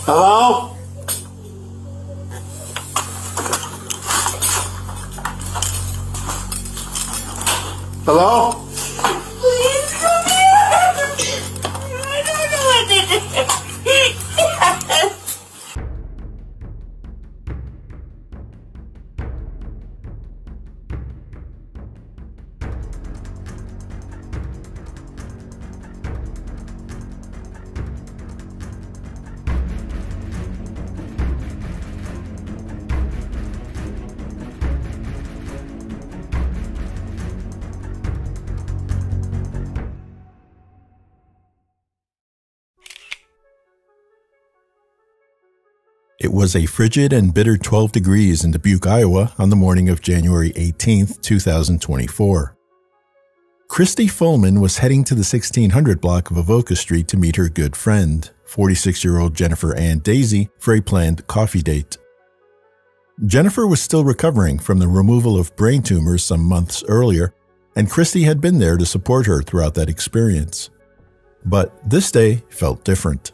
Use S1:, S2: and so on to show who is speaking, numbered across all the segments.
S1: Hello? Hello?
S2: Please come here. I don't know what to do.
S3: It was a frigid and bitter 12 degrees in Dubuque, Iowa on the morning of January 18, 2024. Christy Fulman was heading to the 1600 block of Avoca Street to meet her good friend, 46-year-old Jennifer Ann Dazey, for a planned coffee date. Jennifer was still recovering from the removal of brain tumors some months earlier, and Christy had been there to support her throughout that experience. But this day felt different.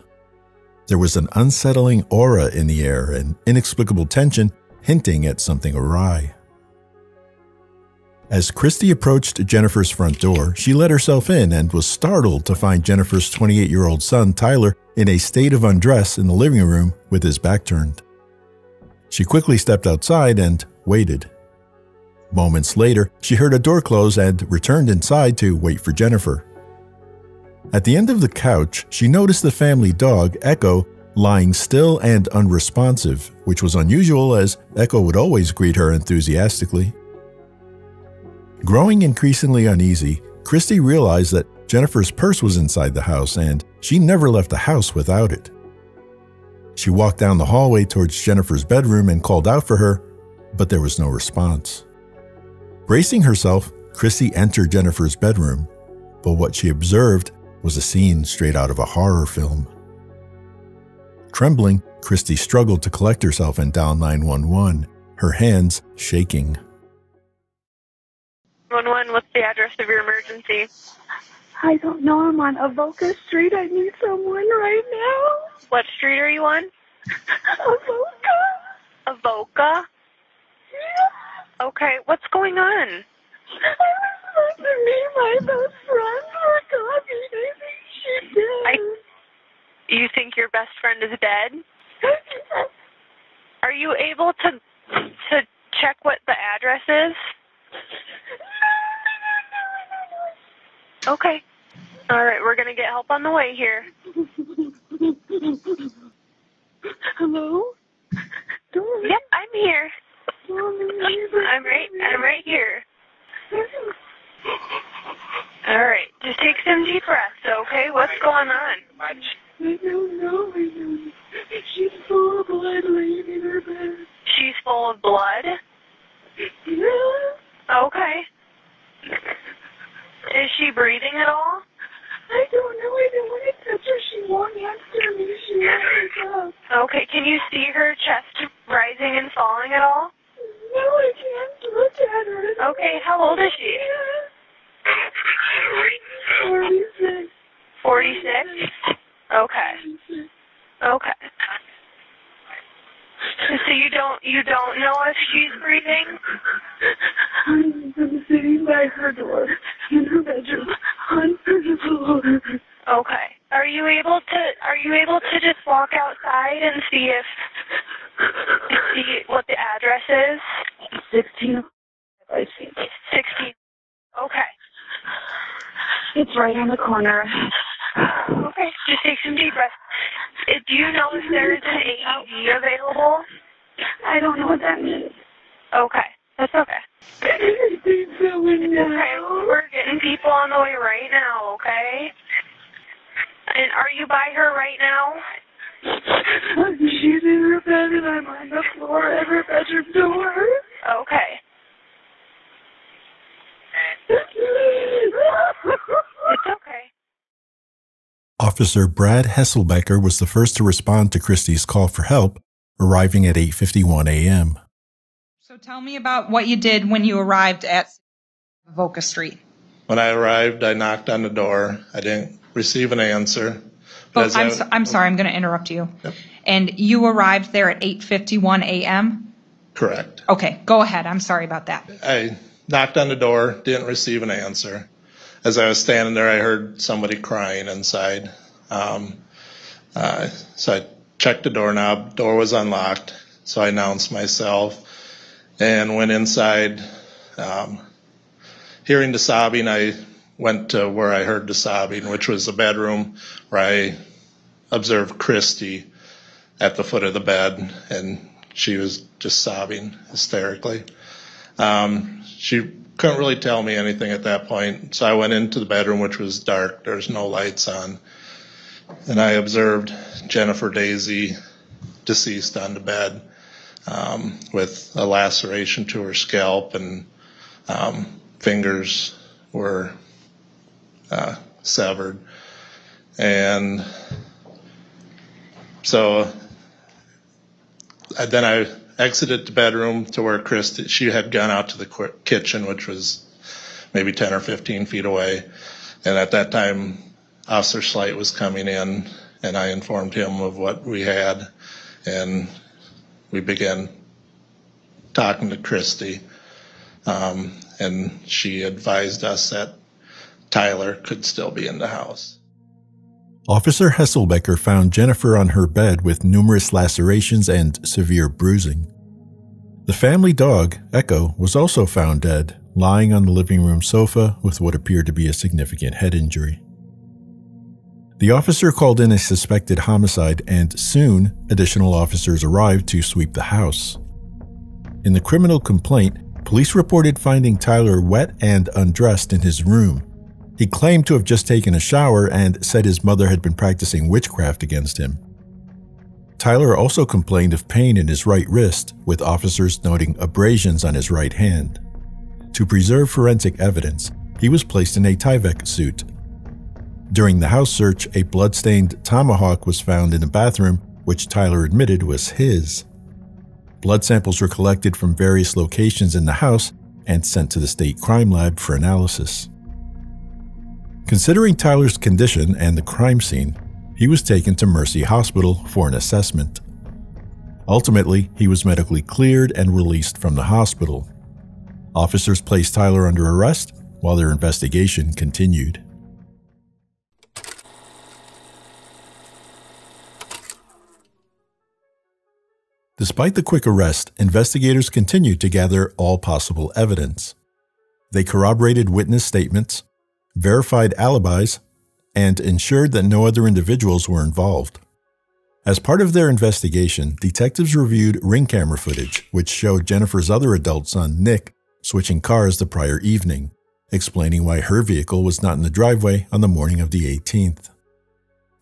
S3: There was an unsettling aura in the air, an inexplicable tension hinting at something awry. As Christy approached Jennifer's front door, she let herself in and was startled to find Jennifer's 28-year-old son, Tyler, in a state of undress in the living room with his back turned. She quickly stepped outside and waited. Moments later, she heard a door close and returned inside to wait for Jennifer. At the end of the couch, she noticed the family dog, Echo, lying still and unresponsive, which was unusual as Echo would always greet her enthusiastically. Growing increasingly uneasy, Christy realized that Jennifer's purse was inside the house and she never left the house without it. She walked down the hallway towards Jennifer's bedroom and called out for her, but there was no response. Bracing herself, Christy entered Jennifer's bedroom, but what she observed was a scene straight out of a horror film. Trembling, Christy struggled to collect herself and dialed 911, her hands shaking.
S4: 911, what's the address of your emergency?
S5: I don't know. I'm on Avoca Street. I need someone right now.
S4: What street are you on?
S5: Avoca.
S4: Avoca?
S5: Yeah.
S4: Okay, what's going on?
S5: I was supposed to meet my best friend for coffee. I think she's dead.
S4: You think your best friend is dead? Are you able to check what the address is? Okay. All right, we're going to get help on the way here.
S5: Hello? Dorothy?
S4: Yep, I'm here.
S5: Dorothy,
S4: I'm right here. All right, just take some deep breaths, okay? What's going on?
S5: I don't know. She's full of blood laying in her bed.
S4: She's full of blood?
S5: Yeah.
S4: Okay. Is she breathing at all?
S5: I don't know. I don't want to touch her. She won't answer me. She won't wake up.
S4: Okay, can you see her chest rising and falling at all?
S5: No, I can't look at her.
S4: Okay, how old is she?
S5: 46.
S4: 46? Okay. Okay. So you don't know if she's breathing?
S5: I'm sitting by her door in her bedroom on the floor.
S4: Okay. Are you able to just walk outside and see what the address is?
S5: 16. I see.
S4: 16. Okay.
S5: It's right on the corner.
S4: Okay. Just take some deep breaths. Do you know if there's an AED available?
S5: I don't know what that means.
S4: Okay. That's okay.
S5: Okay,
S4: we're getting people on the way right now, okay? And are you by her right now?
S5: She's in her bed and I'm on the floor at her bedroom door.
S4: Okay. It's okay.
S3: Officer Brad Hesselbecker was the first to respond to Christy's call for help, arriving at 8:51 a.m.
S6: So tell me about what you did when you arrived at Avoca Street.
S7: When I arrived, I knocked on the door. I didn't receive an answer,
S6: But I'm sorry, I'm going to interrupt you.
S7: Yep.
S6: And you arrived there at 8:51 a.m.?
S7: Correct.
S6: Okay, go ahead. I'm sorry about that.
S7: I knocked on the door, didn't receive an answer. As I was standing there, I heard somebody crying inside. So I checked the doorknob. Door was unlocked. So I announced myself and went inside. Hearing the sobbing, I went to where I heard the sobbing, which was the bedroom where I observed Christy at the foot of the bed, and she was just sobbing hysterically. She couldn't really tell me anything at that point, so I went into the bedroom, which was dark. There's no lights on. And I observed Jennifer Dazey deceased on the bed with a laceration to her scalp, and fingers were severed. And so then I exited the bedroom to where Christy, she had gone out to the kitchen, which was maybe 10 or 15 feet away. And at that time, Officer Slight was coming in, and I informed him of what we had. And we began talking to Christy. And she advised us that Tyler could still be in the house.
S3: Officer Hesselbecker found Jennifer on her bed with numerous lacerations and severe bruising. The family dog, Echo, was also found dead, lying on the living room sofa with what appeared to be a significant head injury. The officer called in a suspected homicide, and soon additional officers arrived to sweep the house. In the criminal complaint, police reported finding Tyler wet and undressed in his room. He claimed to have just taken a shower and said his mother had been practicing witchcraft against him. Tyler also complained of pain in his right wrist, with officers noting abrasions on his right hand. To preserve forensic evidence, he was placed in a Tyvek suit. During the house search, a blood-stained tomahawk was found in the bathroom, which Tyler admitted was his. Blood samples were collected from various locations in the house and sent to the state crime lab for analysis. Considering Tyler's condition and the crime scene, he was taken to Mercy Hospital for an assessment. Ultimately, he was medically cleared and released from the hospital. Officers placed Tyler under arrest while their investigation continued. Despite the quick arrest, investigators continued to gather all possible evidence. They corroborated witness statements, verified alibis, and ensured that no other individuals were involved. As part of their investigation, detectives reviewed ring camera footage, which showed Jennifer's other adult son, Nick, switching cars the prior evening, explaining why her vehicle was not in the driveway on the morning of the 18th.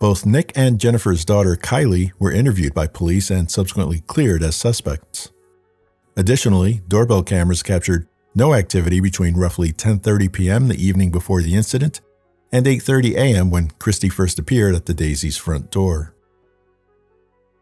S3: Both Nick and Jennifer's daughter, Kylie, were interviewed by police and subsequently cleared as suspects. Additionally, doorbell cameras captured no activity between roughly 10:30 p.m. the evening before the incident and 8:30 a.m. when Christy first appeared at the Dazey's front door.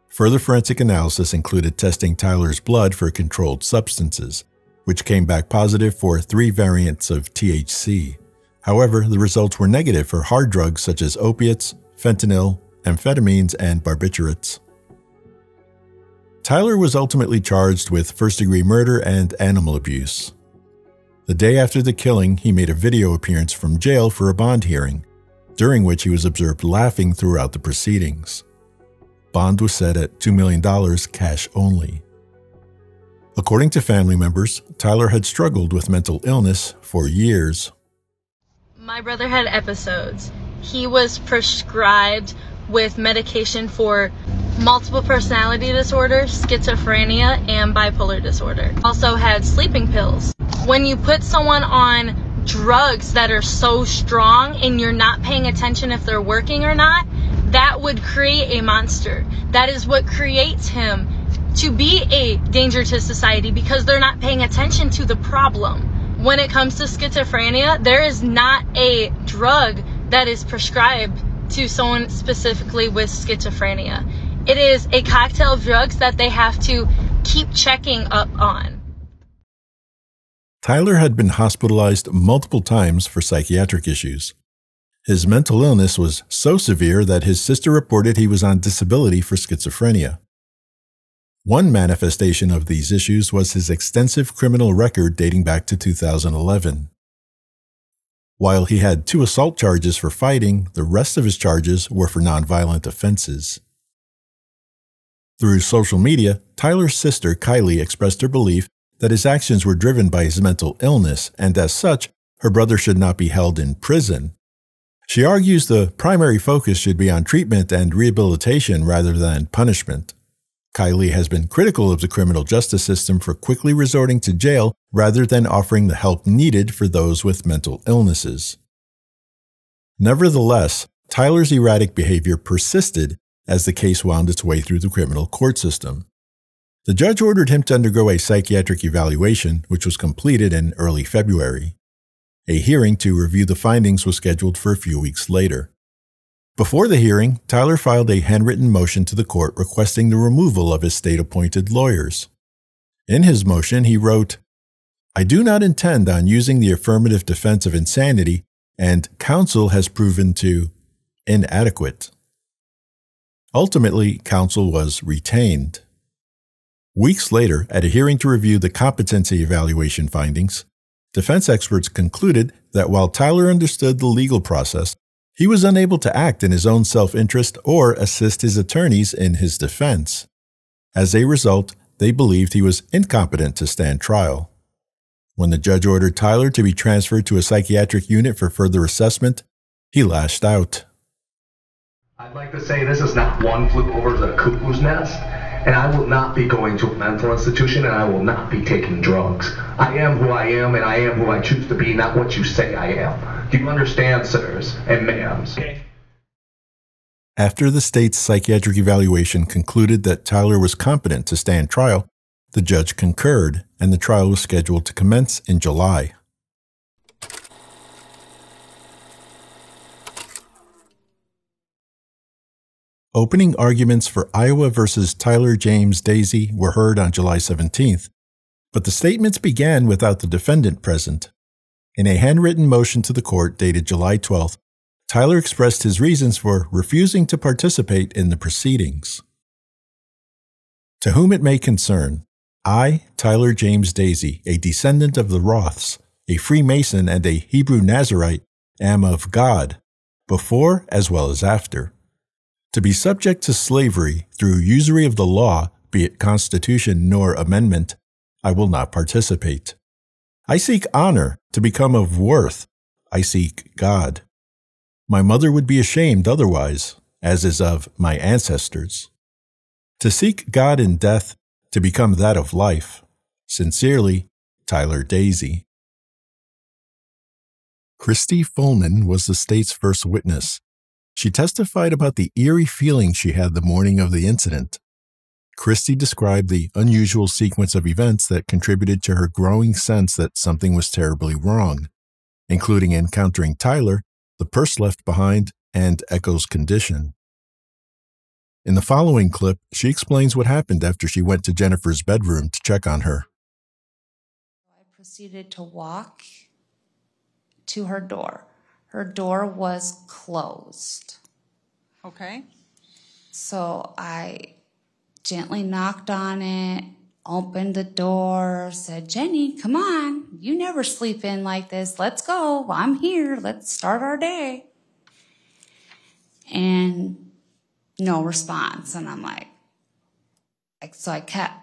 S3: Further forensic analysis included testing Tyler's blood for controlled substances, which came back positive for 3 variants of THC. However, the results were negative for hard drugs such as opiates, fentanyl, amphetamines, and barbiturates. Tyler was ultimately charged with first-degree murder and animal abuse. The day after the killing, he made a video appearance from jail for a bond hearing, during which he was observed laughing throughout the proceedings. Bond was set at $2 million cash only. According to family members, Tyler had struggled with mental illness for years.
S8: My brother had episodes. He was prescribed with medication for multiple personality disorder, schizophrenia, and bipolar disorder. Also had sleeping pills. When you put someone on drugs that are so strong and you're not paying attention if they're working or not, that would create a monster. That is what creates him to be a danger to society, because they're not paying attention to the problem. When it comes to schizophrenia, there is not a drug that is prescribed to someone specifically with schizophrenia. It is a cocktail of drugs that they have to keep checking up on.
S3: Tyler had been hospitalized multiple times for psychiatric issues. His mental illness was so severe that his sister reported he was on disability for schizophrenia. One manifestation of these issues was his extensive criminal record dating back to 2011. While he had 2 assault charges for fighting, the rest of his charges were for nonviolent offenses. Through social media, Tyler's sister Kylie expressed her belief that his actions were driven by his mental illness, and as such, her brother should not be held in prison. She argues the primary focus should be on treatment and rehabilitation rather than punishment. Kylie has been critical of the criminal justice system for quickly resorting to jail rather than offering the help needed for those with mental illnesses. Nevertheless, Tyler's erratic behavior persisted as the case wound its way through the criminal court system. The judge ordered him to undergo a psychiatric evaluation, which was completed in early February. A hearing to review the findings was scheduled for a few weeks later. Before the hearing, Tyler filed a handwritten motion to the court requesting the removal of his state-appointed lawyers. In his motion, he wrote, "I do not intend on using the affirmative defense of insanity, and counsel has proven to inadequate." Ultimately, counsel was retained. Weeks later, at a hearing to review the competency evaluation findings, defense experts concluded that while Tyler understood the legal process, he was unable to act in his own self-interest or assist his attorneys in his defense. As a result, they believed he was incompetent to stand trial. When the judge ordered Tyler to be transferred to a psychiatric unit for further assessment, he lashed out.
S9: I'd like to say this is not one flew over the cuckoo's nest, and I will not be going to a mental institution, and I will not be taking drugs. I am who I am, and I am who I choose to be, not what you say I am. Do you understand, sirs and ma'ams? Okay.
S3: After the state's psychiatric evaluation concluded that Tyler was competent to stand trial, the judge concurred, and the trial was scheduled to commence in July. Opening arguments for Iowa versus Tyler James Dazey were heard on July 17th, but the statements began without the defendant present. In a handwritten motion to the court dated July 12th, Tyler expressed his reasons for refusing to participate in the proceedings. To whom it may concern, I, Tyler James Dazey, a descendant of the Roths, a Freemason and a Hebrew Nazarite, am of God, before as well as after. To be subject to slavery through usury of the law, be it constitution nor amendment, I will not participate. I seek honor, to become of worth. I seek God. My mother would be ashamed otherwise, as is of my ancestors. To seek God in death, to become that of life. Sincerely, Tyler Dazey. Christy Fulman was the state's first witness. She testified about the eerie feeling she had the morning of the incident. Christy described the unusual sequence of events that contributed to her growing sense that something was terribly wrong, including encountering Tyler, the purse left behind, and Echo's condition. In the following clip, she explains what happened after she went to Jennifer's bedroom to check on her.
S2: I proceeded to walk to her door. Her door was closed.
S6: Okay.
S2: So I gently knocked on it, opened the door, said, "Jenny, come on. You never sleep in like this. Let's go. I'm here. Let's start our day." And no response. And I'm like, so I kept,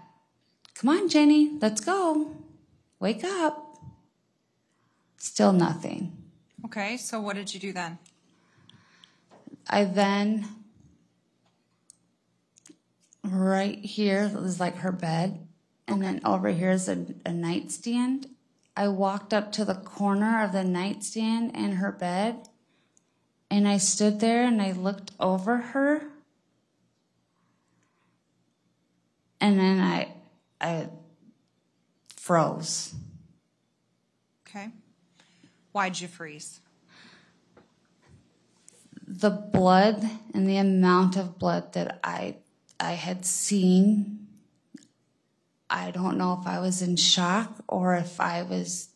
S2: "Come on, Jenny, let's go. Wake up." Still nothing.
S6: Okay, so what did you do then?
S2: I then, right here was like her bed, and then over here is a nightstand. I walked up to the corner of the nightstand and her bed, and I stood there and I looked over her, and then I froze.
S6: Okay. Why'd you freeze?
S2: The blood and the amount of blood that I had seen, I don't know if I was in shock or if I was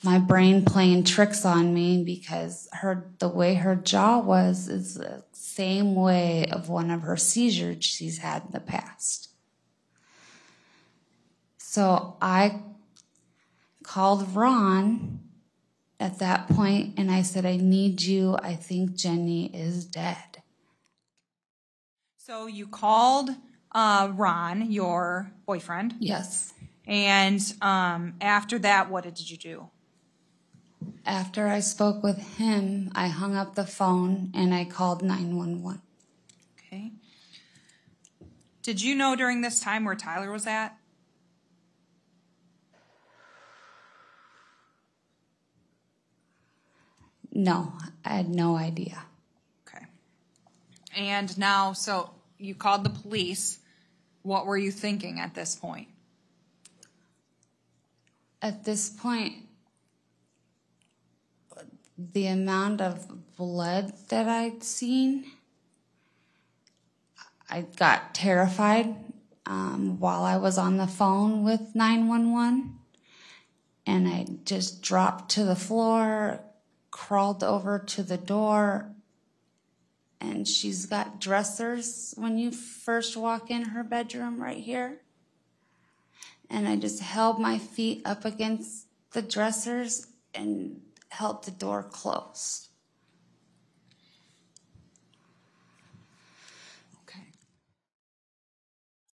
S2: my brain playing tricks on me because the way her jaw was is the same way of one of her seizures she's had in the past. So I called Ron at that point and I said, I need you. I think Jenny is dead.
S6: So you called Ron, your boyfriend?
S2: Yes.
S6: And after that, what did you do?
S2: After I spoke with him, I hung up the phone and I called 911.
S6: Okay. Did you know during this time where Tyler was at?
S2: No, I had no idea.
S6: Okay. And now, so you called the police. What were you thinking at this point?
S2: At this point, the amount of blood that I'd seen, I got terrified while I was on the phone with 911. And I just dropped to the floor, crawled over to the door, and she's got dressers when you first walk in her bedroom right here. And I just held my feet up against the dressers and held the door closed.
S6: Okay.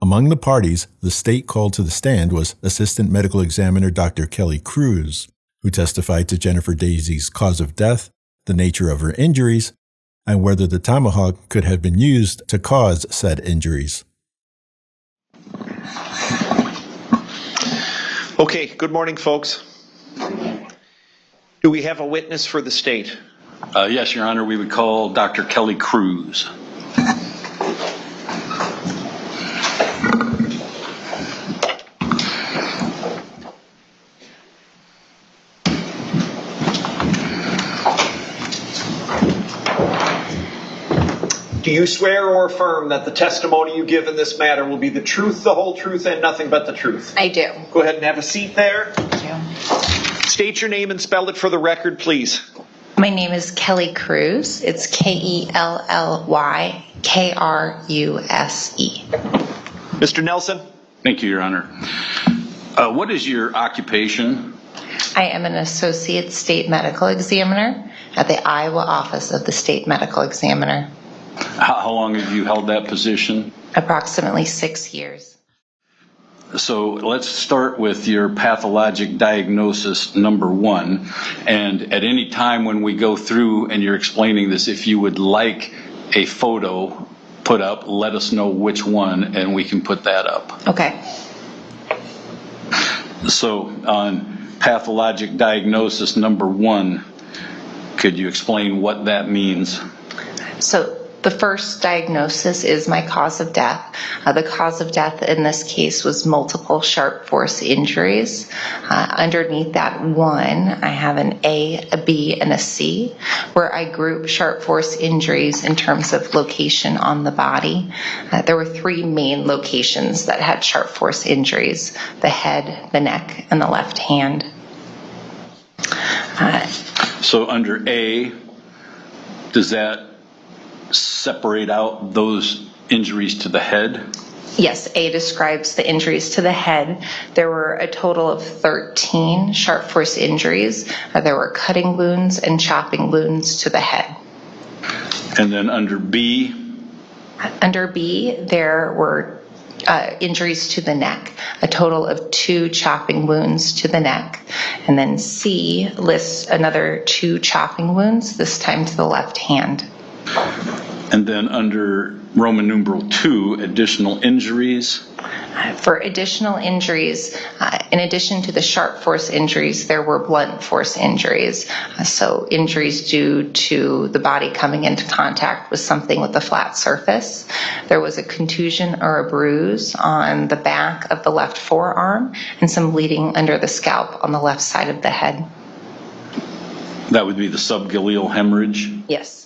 S3: Among the parties the state called to the stand was Assistant Medical Examiner Dr. Kelly Cruz, who testified to Jennifer Dazey's cause of death, the nature of her injuries, and whether the tomahawk could have been used to cause said injuries.
S10: Okay, good morning, folks. Do we have a witness for the state?
S11: Yes, Your Honor, we would call Dr. Kelly Cruz.
S10: Do you swear or affirm that the testimony you give in this matter will be the truth, the whole truth, and nothing but the truth?
S12: I do.
S10: Go ahead and have a seat there.
S12: Thank you.
S10: State your name and spell it for the record, please.
S12: My name is Kelly Cruz. It's Kellylykrusse.
S10: Mr. Nelson?
S11: Thank you, Your Honor. What is your occupation?
S12: I am an associate state medical examiner at the Iowa office of the state medical examiner.
S11: How long have you held that position?
S12: Approximately 6 years.
S11: So let's start with your pathologic diagnosis number 1. And at any time when we go through and you're explaining this, if you would like a photo put up, let us know which one and we can put that up.
S12: Okay.
S11: So on pathologic diagnosis number 1, could you explain what that means?
S12: So the first diagnosis is my cause of death. The cause of death in this case was multiple sharp force injuries. Underneath that 1, I have an A, a B, and a C, where I group sharp force injuries in terms of location on the body. There were 3 main locations that had sharp force injuries: the head, the neck, and the left hand.
S11: So under A, does that separate out those injuries to the head?
S12: Yes, A describes the injuries to the head. There were a total of 13 sharp force injuries. There were cutting wounds and chopping wounds to the head.
S11: And then under B?
S12: Under B, there were injuries to the neck, a total of 2 chopping wounds to the neck. And then C lists another 2 chopping wounds, this time to the left hand.
S11: And then under Roman numeral 2, additional injuries?
S12: For additional injuries, in addition to the sharp force injuries, there were blunt force injuries. So injuries due to the body coming into contact with something with a flat surface. There was a contusion or a bruise on the back of the left forearm and some bleeding under the scalp on the left side of the head.
S11: That would be the subgaleal hemorrhage?
S12: Yes.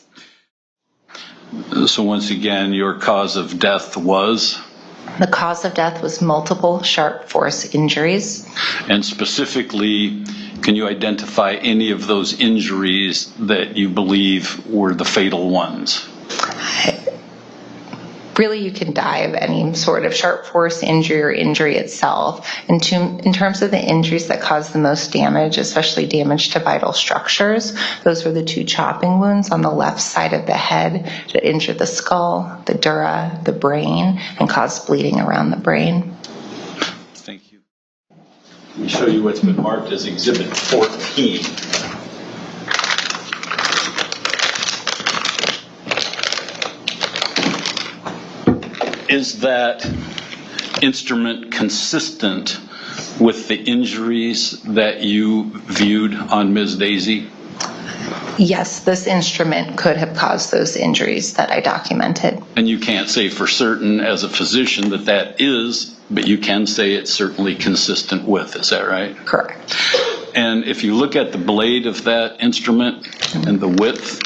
S11: So once again, your cause of death was?
S12: The cause of death was multiple sharp force injuries.
S11: And specifically, Can you identify any of those injuries that you believe were the fatal ones?
S12: Really, you can die of any sort of sharp force injury or injury itself. In terms of the injuries that caused the most damage, especially damage to vital structures, those were the 2 chopping wounds on the left side of the head that injured the skull, the dura, the brain, and caused bleeding around the brain.
S11: Thank you. Let me show you what's been marked as Exhibit 14. Is that instrument consistent with the injuries that you viewed on Ms. Dazey?
S12: Yes, this instrument could have caused those injuries that I documented.
S11: And you can't say for certain as a physician that that is, but you can say it's certainly consistent with, is that right?
S12: Correct.
S11: And if you look at the blade of that instrument and the width,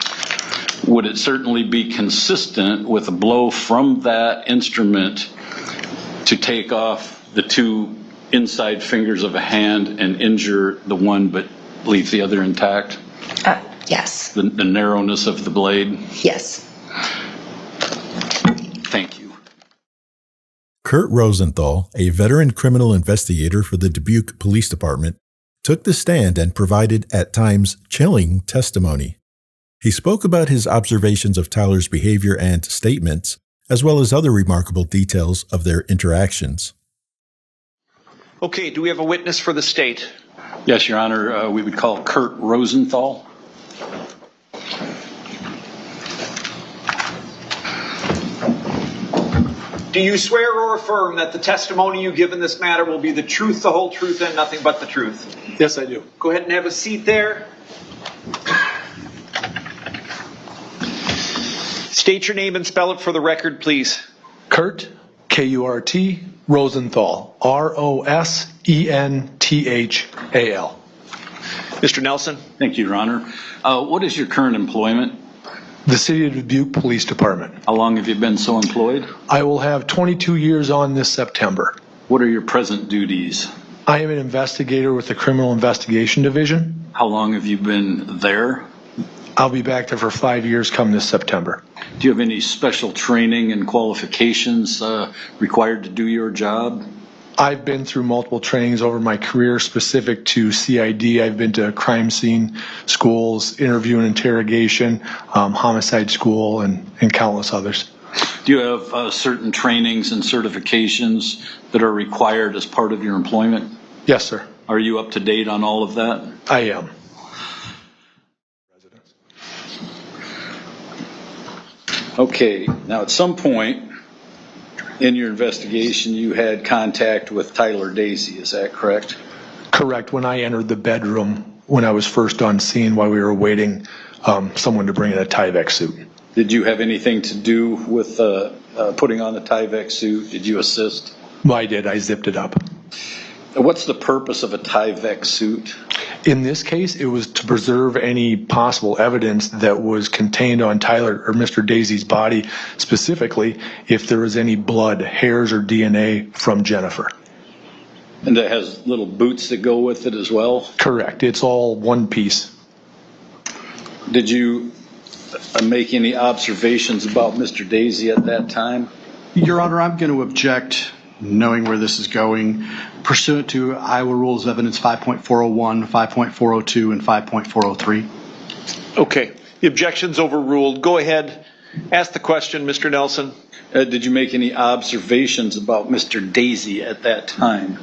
S11: would it certainly be consistent with a blow from that instrument to take off the 2 inside fingers of a hand and injure the one but leave the other intact?
S12: Yes.
S11: The narrowness of the blade?
S12: Yes.
S11: Thank you.
S3: Kurt Rosenthal, a veteran criminal investigator for the Dubuque Police Department, took the stand and provided, at times, chilling testimony. He spoke about his observations of Tyler's behavior and statements, as well as other remarkable details of their interactions.
S10: Okay, do we have a witness for the state?
S11: Yes, Your Honor. We would call Kurt Rosenthal.
S10: Do you swear or affirm that the testimony you give in this matter will be the truth, the whole truth, and nothing but the truth?
S1: Yes, I do.
S10: Go ahead and have a seat there. State your name and spell it for the record, please.
S1: Kurt, K-U-R-T, Rosenthal, R-O-S-E-N-T-H-A-L.
S10: Mr. Nelson.
S11: Thank you, Your Honor. What is your current employment?
S1: The City of Dubuque Police Department.
S11: How long have you been so employed?
S1: I will have 22 years on this September.
S11: What are your present duties?
S1: I am an investigator with the Criminal Investigation Division.
S11: How long have you been there?
S1: I'll be back there for 5 years come this September.
S11: Do you have any special training and qualifications required to do your job?
S1: I've been through multiple trainings over my career specific to CID. I've been to crime scene schools, interview and interrogation, homicide school, and countless others.
S11: Do you have certain trainings and certifications that are required as part of your employment?
S1: Yes, sir.
S11: Are you up to date on all of that?
S1: I am.
S11: Okay, now at some point in your investigation you had contact with Tyler Dazey, is that correct?
S1: Correct. When I entered the bedroom when I was first on scene while we were waiting someone to bring in a Tyvek suit.
S11: Did you have anything to do with putting on the Tyvek suit? Did you assist?
S1: Well, I did. I zipped it up.
S11: What's the purpose of a Tyvek suit?
S1: In this case, it was to preserve any possible evidence that was contained on Tyler or Mr. Dazey's body, specifically if there was any blood, hairs, or DNA from Jennifer.
S11: And that has little boots that go with it as well?
S1: Correct. It's all one piece.
S11: Did you make any observations about Mr. Dazey at that time?
S13: Your Honor, I'm going to object, knowing where this is going, pursuant to Iowa Rules of Evidence 5.401, 5.402, and 5.403.
S10: Okay. The objection's overruled. Go ahead. Ask the question, Mr. Nelson.
S11: Did you make any observations about Mr. Dazey at that time?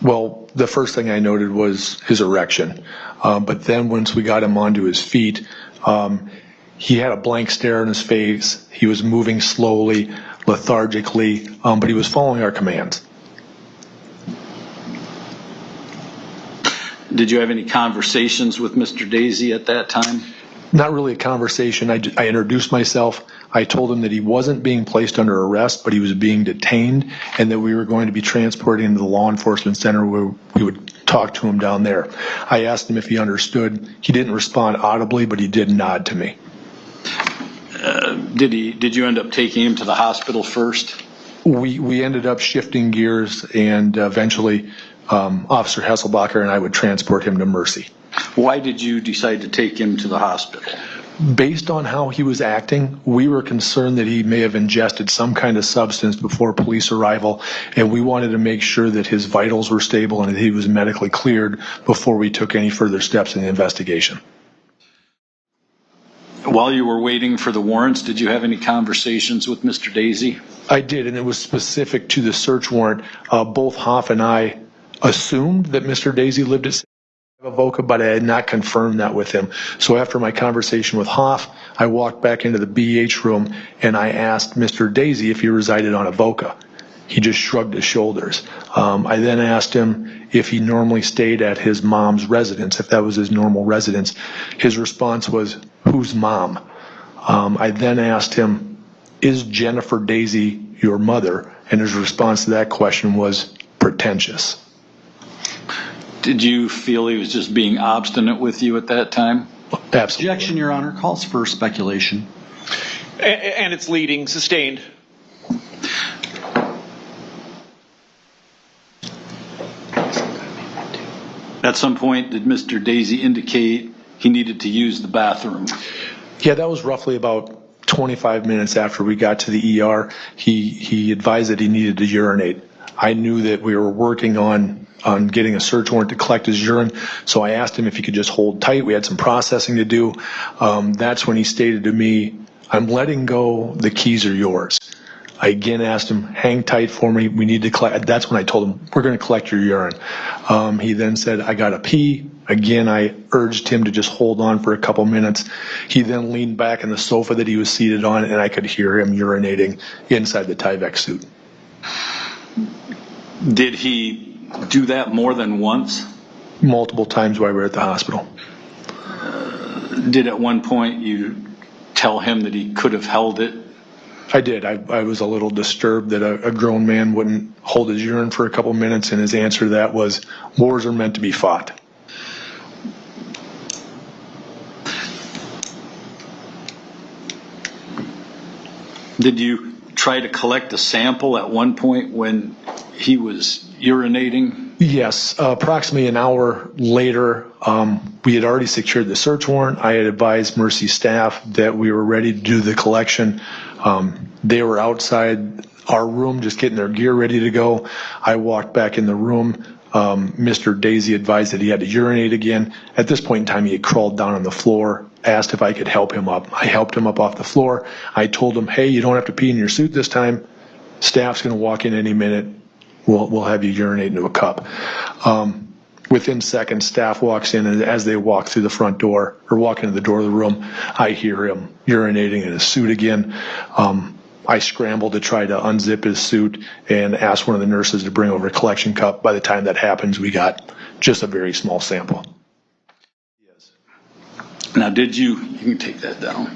S1: Well, the first thing I noted was his erection. But then once we got him onto his feet, he had a blank stare on his face. He was moving slowly, lethargically, but he was following our commands.
S11: Did you have any conversations with Mr. Dazey at that time?
S1: Not really a conversation. I introduced myself. I told him that he wasn't being placed under arrest, but he was being detained, and that we were going to be transporting him to the law enforcement center where we would talk to him down there. I asked him if he understood. He didn't respond audibly, but he did nod to me.
S11: Did you end up taking him to the hospital first?
S1: We ended up shifting gears and eventually Officer Hesselbacher and I would transport him to Mercy.
S11: Why did you decide to take him to the hospital?
S1: Based on how he was acting, we were concerned that he may have ingested some kind of substance before police arrival, and we wanted to make sure that his vitals were stable and that he was medically cleared before we took any further steps in the investigation.
S11: While you were waiting for the warrants, did you have any conversations with Mr. Dazey?
S1: I did, and it was specific to the search warrant. Both Hoff and I assumed that Mr. Dazey lived at Avoca, but I had not confirmed that with him. So after my conversation with Hoff, I walked back into the BH room and I asked Mr. Dazey if he resided on Avoca. He just shrugged his shoulders. I then asked him if he normally stayed at his mom's residence, if that was his normal residence. His response was, "Whose mom?" I then asked him, "Is Jennifer Dazey your mother?" And his response to that question was pretentious.
S11: Did you feel he was just being obstinate with you at that time?
S1: Absolutely.
S13: Objection, Your Honor. Calls for speculation.
S10: And it's leading. Sustained.
S11: At some point, did Mr. Dazey indicate he needed to use the bathroom?
S1: Yeah, that was roughly about 25 minutes after we got to the ER. He advised that he needed to urinate. I knew that we were working on getting a search warrant to collect his urine, so I asked him if he could just hold tight. We had some processing to do. That's when he stated to me, "I'm letting go, the keys are yours." I again asked him, "Hang tight for me, we need to collect." That's when I told him, "We're going to collect your urine." He then said, "I got to pee." Again, I urged him to just hold on for a couple minutes. He then leaned back in the sofa that he was seated on, and I could hear him urinating inside the Tyvek suit.
S11: Did he do that more than once?
S1: Multiple times while we were at the hospital.
S11: Did at one point you tell him that he could have held it?
S1: I did. I was a little disturbed that a grown man wouldn't hold his urine for a couple minutes, and his answer to that was, "Wars are meant to be fought."
S11: Did you try to collect a sample at one point when he was urinating?
S1: Yes. Approximately an hour later, we had already secured the search warrant. I had advised Mercy staff that we were ready to do the collection. They were outside our room just getting their gear ready to go. I walked back in the room. Mr. Dazey advised that he had to urinate again. At this point in time, he had crawled down on the floor, asked if I could help him up. I helped him up off the floor. I told him, "Hey, you don't have to pee in your suit this time. Staff's going to walk in any minute. We'll have you urinate into a cup." Within seconds, staff walks in, and as they walk through the front door, or walk into the door of the room, I hear him urinating in his suit again. I scrambled to try to unzip his suit and asked one of the nurses to bring over a collection cup. By the time that happens, we got just a very small sample.
S11: Now, you can take that down.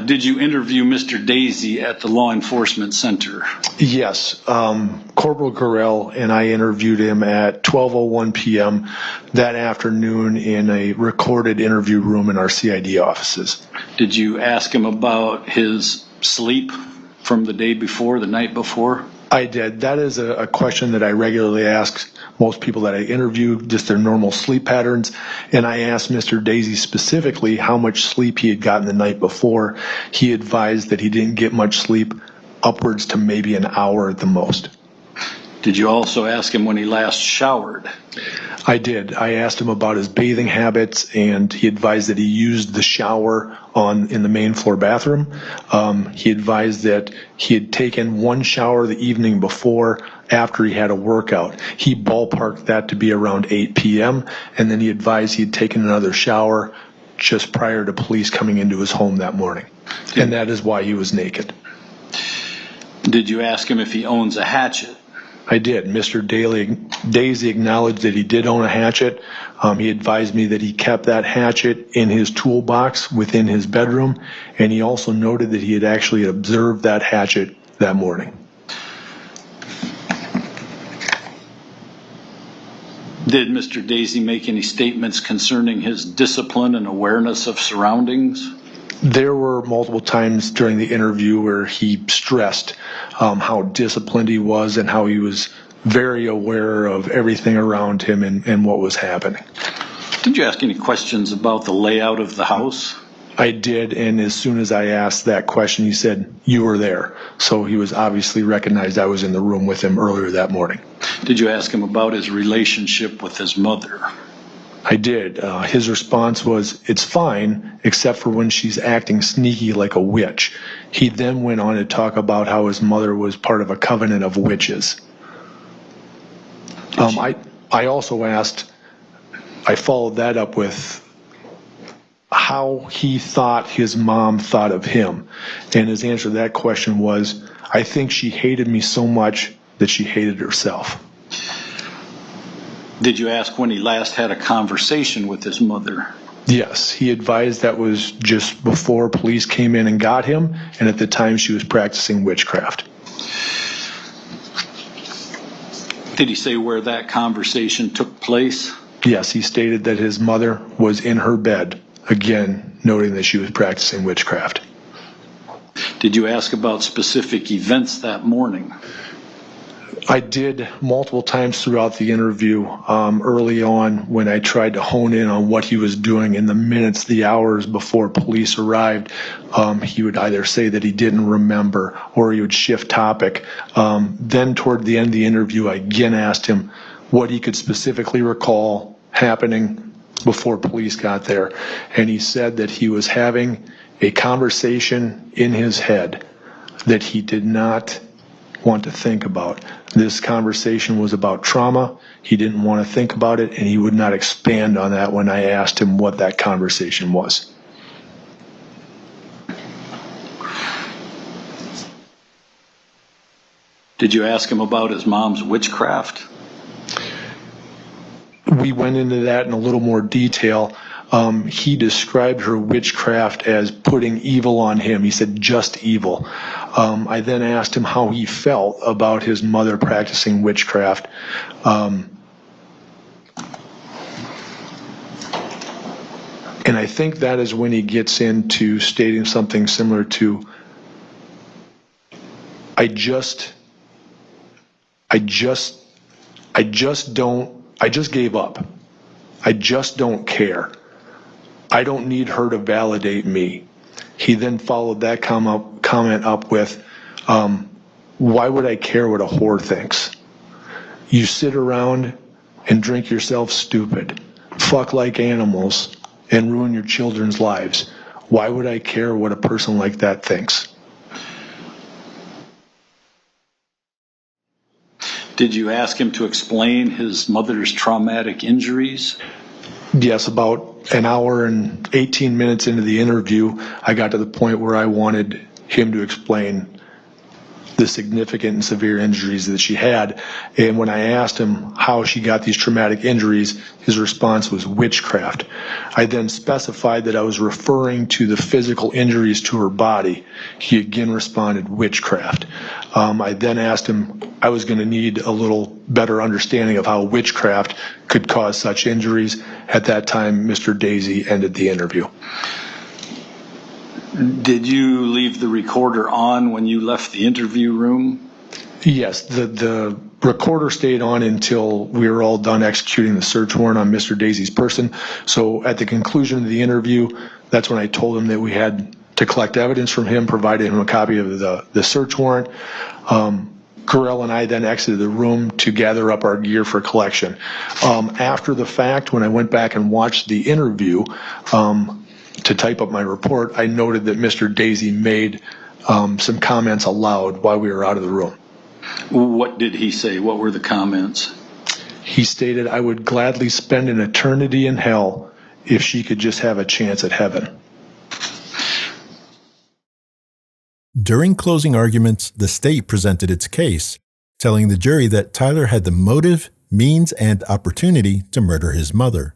S11: Did you interview Mr. Dazey at the law enforcement center?
S1: Yes. Corporal Gorell and I interviewed him at 12:01 p.m. that afternoon in a recorded interview room in our CID offices.
S11: Did you ask him about his sleep from the day before, the night before?
S1: I did. That is a question that I regularly ask most people that I interview, just their normal sleep patterns. And I asked Mr. Dazey specifically how much sleep he had gotten the night before. He advised that he didn't get much sleep, upwards to maybe an hour at the most.
S11: Did you also ask him when he last showered?
S1: I did. I asked him about his bathing habits, and he advised that he used the shower in the main floor bathroom. He advised that he had taken one shower the evening before after he had a workout. He ballparked that to be around 8 p.m., and then he advised he had taken another shower just prior to police coming into his home that morning. And that is why he was naked.
S11: Did you ask him if he owns a hatchet?
S1: I did. Mr. Dazey acknowledged that he did own a hatchet. He advised me that he kept that hatchet in his toolbox within his bedroom, and he also noted that he had actually observed that hatchet that morning.
S11: Did Mr. Dazey make any statements concerning his discipline and awareness of surroundings?
S1: There were multiple times during the interview where he stressed how disciplined he was and how he was very aware of everything around him and what was happening.
S11: Did you ask any questions about the layout of the house?
S1: I did, and as soon as I asked that question, he said, "You were there." So he was obviously recognized I was in the room with him earlier that morning.
S11: Did you ask him about his relationship with his mother?
S1: I did. His response was, "It's fine, except for when she's acting sneaky like a witch." He then went on to talk about how his mother was part of a covenant of witches. I also asked, I followed that up with how he thought his mom thought of him. And his answer to that question was, "I think she hated me so much that she hated herself."
S11: Did you ask when he last had a conversation with his mother?
S1: Yes, he advised that was just before police came in and got him, and at the time she was practicing witchcraft.
S11: Did he say where that conversation took place?
S1: Yes, he stated that his mother was in her bed, again, noting that she was practicing witchcraft.
S11: Did you ask about specific events that morning?
S1: I did multiple times throughout the interview. Early on, when I tried to hone in on what he was doing in the minutes, the hours before police arrived, he would either say that he didn't remember or he would shift topic. Then toward the end of the interview, I again asked him what he could specifically recall happening before police got there. And he said that he was having a conversation in his head that he did not want to think about. This conversation was about trauma. He didn't want to think about it, and he would not expand on that when I asked him what that conversation was.
S11: Did you ask him about his mom's witchcraft?
S1: We went into that in a little more detail. He described her witchcraft as putting evil on him. He said just evil. I then asked him how he felt about his mother practicing witchcraft. And I think that is when he gets into stating something similar to, I just gave up. I just don't care. I don't need her to validate me. He then followed that comment up with, why would I care what a whore thinks? You sit around and drink yourself stupid, fuck like animals, and ruin your children's lives. Why would I care what a person like that thinks?
S11: Did you ask him to explain his mother's traumatic injuries?
S1: Yes, about an hour and 18 minutes into the interview, I got to the point where I wanted him to explain the significant and severe injuries that she had. And when I asked him how she got these traumatic injuries, his response was witchcraft. I then specified that I was referring to the physical injuries to her body. He again responded witchcraft. I then asked him, I was going to need a little better understanding of how witchcraft could cause such injuries. At that time, Mr. Dazey ended the interview.
S11: Did you leave the recorder on when you left the interview room?
S1: Yes, the recorder stayed on until we were all done executing the search warrant on Mr. Dazey's person. So at the conclusion of the interview, that's when I told him that we had to collect evidence from him, provided him a copy of the search warrant. Carell and I then exited the room to gather up our gear for collection. After the fact, when I went back and watched the interview, to type up my report, I noted that Mr. Dazey made some comments aloud while we were out of the room.
S11: What did he say? What were the comments?
S1: He stated, I would gladly spend an eternity in hell if she could just have a chance at heaven.
S3: During closing arguments, the state presented its case, telling the jury that Tyler had the motive, means, and opportunity to murder his mother.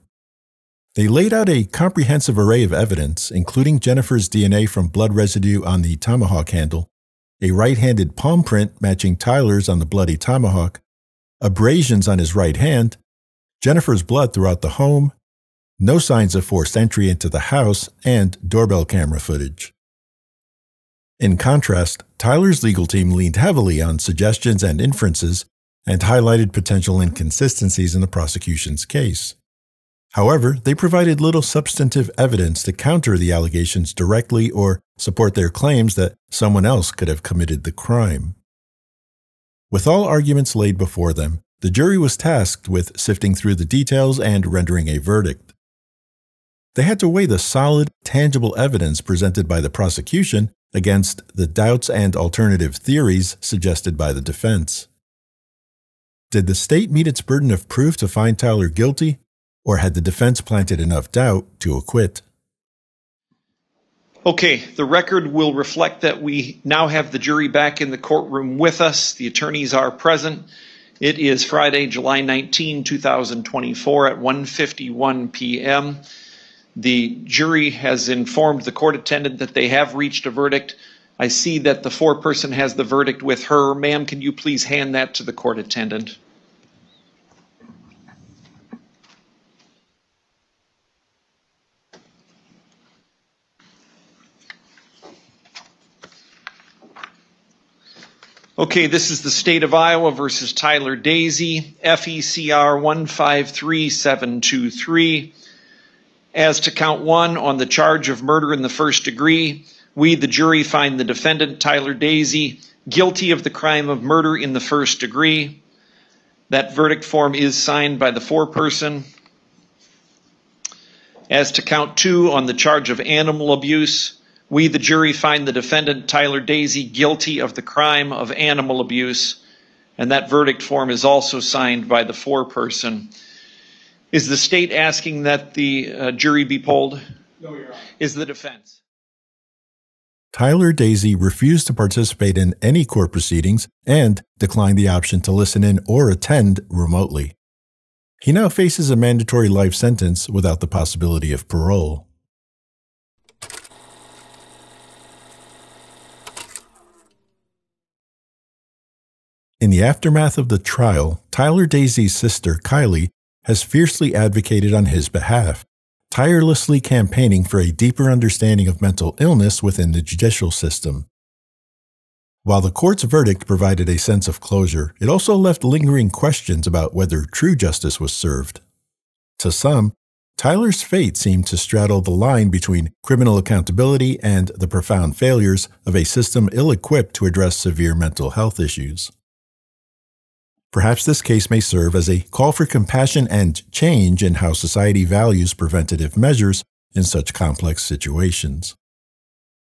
S3: They laid out a comprehensive array of evidence, including Jennifer's DNA from blood residue on the tomahawk handle, a right-handed palm print matching Tyler's on the bloody tomahawk, abrasions on his right hand, Jennifer's blood throughout the home, no signs of forced entry into the house, and doorbell camera footage. In contrast, Tyler's legal team leaned heavily on suggestions and inferences, and highlighted potential inconsistencies in the prosecution's case. However, they provided little substantive evidence to counter the allegations directly or support their claims that someone else could have committed the crime. With all arguments laid before them, the jury was tasked with sifting through the details and rendering a verdict. They had to weigh the solid, tangible evidence presented by the prosecution against the doubts and alternative theories suggested by the defense. Did the state meet its burden of proof to find Tyler guilty, or had the defense planted enough doubt to acquit?
S10: Okay, the record will reflect that we now have the jury back in the courtroom with us. The attorneys are present. It is Friday, July 19, 2024 at 1:51 p.m. The jury has informed the court attendant that they have reached a verdict. I see that the foreperson has the verdict with her. Ma'am, can you please hand that to the court attendant? Okay, this is the State of Iowa versus Tyler Dazey, FECR 153723. As to count one on the charge of murder in the first degree, we, the jury, find the defendant, Tyler Dazey, guilty of the crime of murder in the first degree. That verdict form is signed by the foreperson. As to count two on the charge of animal abuse, we, the jury, find the defendant, Tyler Dazey, guilty of the crime of animal abuse, and that verdict form is also signed by the foreperson. Is the state asking that the jury be polled? No, Your Honor. Is the defense?
S3: Tyler Dazey refused to participate in any court proceedings and declined the option to listen in or attend remotely. He now faces a mandatory life sentence without the possibility of parole. In the aftermath of the trial, Tyler Dazey's sister, Kylie, has fiercely advocated on his behalf, tirelessly campaigning for a deeper understanding of mental illness within the judicial system. While the court's verdict provided a sense of closure, it also left lingering questions about whether true justice was served. To some, Tyler's fate seemed to straddle the line between criminal accountability and the profound failures of a system ill-equipped to address severe mental health issues. Perhaps this case may serve as a call for compassion and change in how society values preventative measures in such complex situations.